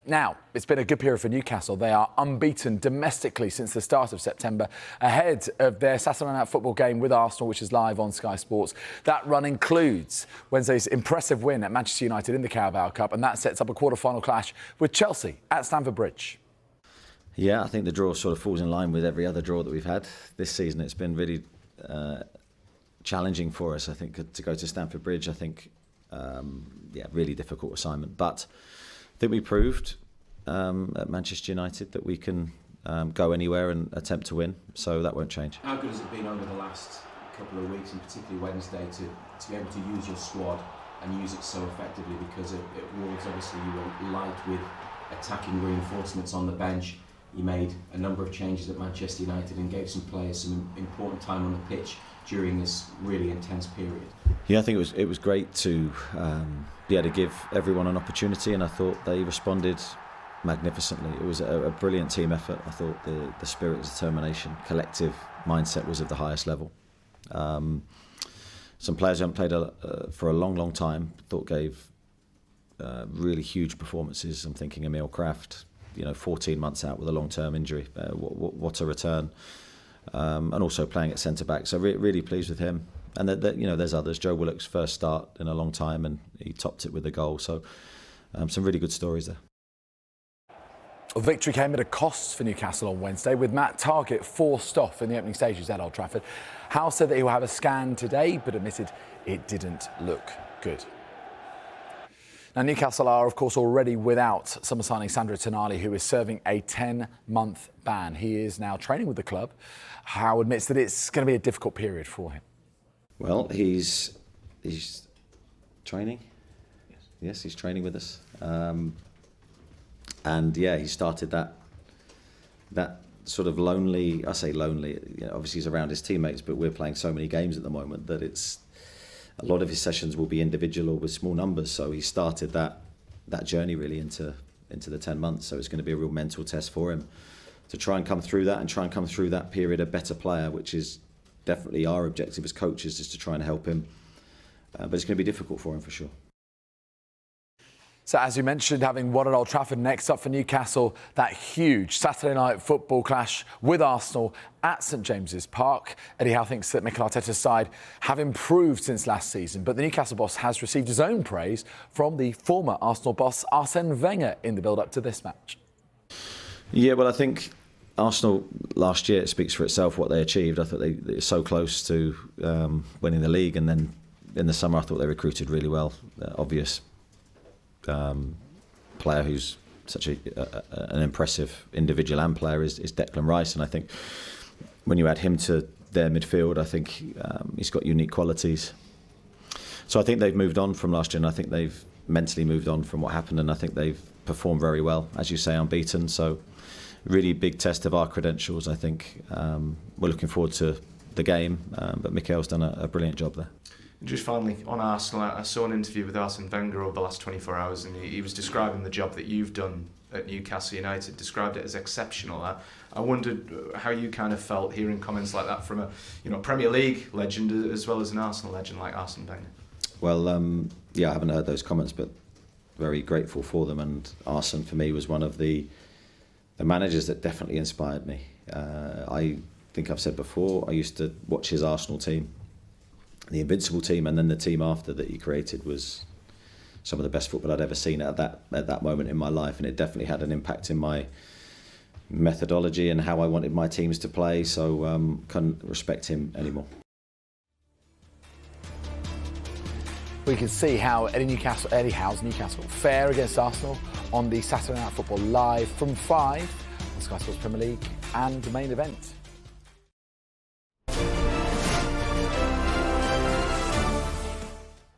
Now, it's been a good period for Newcastle. They are unbeaten domestically since the start of September, ahead of their Saturday night football game with Arsenal, which is live on Sky Sports. That run includes Wednesday's impressive win at Manchester United in the Carabao Cup, and that sets up a quarter-final clash with Chelsea at Stamford Bridge. Yeah, I think the draw sort of falls in line with every other draw that we've had this season. It's been really challenging for us, I think, to go to Stamford Bridge. I think, really difficult assignment. But I think we proved at Manchester United that we can go anywhere and attempt to win, so that won't change. How good has it been over the last couple of weeks, and particularly Wednesday, to be able to use your squad and use it so effectively? Because at Wolves, obviously, you were light with attacking reinforcements on the bench. You made a number of changes at Manchester United and gave some players some important time on the pitch during this really intense period. Yeah, I think it was great to be able to give everyone an opportunity, and I thought they responded magnificently. It was a brilliant team effort. I thought the spirit, determination, collective mindset was of the highest level. Some players who haven't played for a long time, thought gave really huge performances. I'm thinking Emil Kraft, 14 months out with a long-term injury. What a return. And also playing at centre-back. So really pleased with him. And there's others. Joe Willock's first start in a long time, and he topped it with a goal. So some really good stories there. Well, victory came at a cost for Newcastle on Wednesday, with Matt Targett forced off in the opening stages at Old Trafford. Howe said that he will have a scan today, but admitted it didn't look good. Now, Newcastle are, of course, already without summer signing Sandro Tonali, who is serving a 10-month ban. He is now training with the club. Howe admits that it's going to be a difficult period for him. Well, he's training. Yes, he's training with us. And yeah, he started that sort of lonely. I say lonely. Obviously, he's around his teammates, but we're playing so many games at the moment that a lot of his sessions will be individual or with small numbers. So he started that journey really into the 10 months. So it's going to be a real mental test for him to try and come through that, and try and come through that period a better player, which is definitely our objective as coaches, is to try and help him. But it's going to be difficult for him for sure. So, as you mentioned, having won at Old Trafford, next up for Newcastle, that huge Saturday night football clash with Arsenal at St James's Park. Eddie Howe thinks that Mikel Arteta's side have improved since last season, but the Newcastle boss has received his own praise from the former Arsenal boss, Arsene Wenger, in the build-up to this match. Yeah, well, I think Arsenal last year, it speaks for itself what they achieved. I thought they were so close to winning the league, and then in the summer I thought they recruited really well. Obvious player who's such an impressive individual and player is Declan Rice, and I think when you add him to their midfield, I think he's got unique qualities. So I think they've moved on from last year, and I think they've mentally moved on from what happened, and I think they've performed very well, as you say, unbeaten. So really big test of our credentials. I think we're looking forward to the game, but Mikel's done a brilliant job there. Just finally, on Arsenal, I saw an interview with Arsene Wenger over the last 24 hours, and he was describing the job that you've done at Newcastle United, described it as exceptional. I wondered how you kind of felt hearing comments like that from a Premier League legend as well as an Arsenal legend like Arsene Wenger. Well, I haven't heard those comments, but very grateful for them. And Arsene, for me, was one of the managers that definitely inspired me. I think I've said before, I used to watch his Arsenal team, the Invincible team, and then the team after that he created was some of the best football I'd ever seen at that moment in my life, and it definitely had an impact in my methodology and how I wanted my teams to play. So couldn't respect him anymore. We can see how Eddie Howe's Newcastle fare against Arsenal on the Saturday Night Football live from 5 on Sky Sports Premier League and the main event.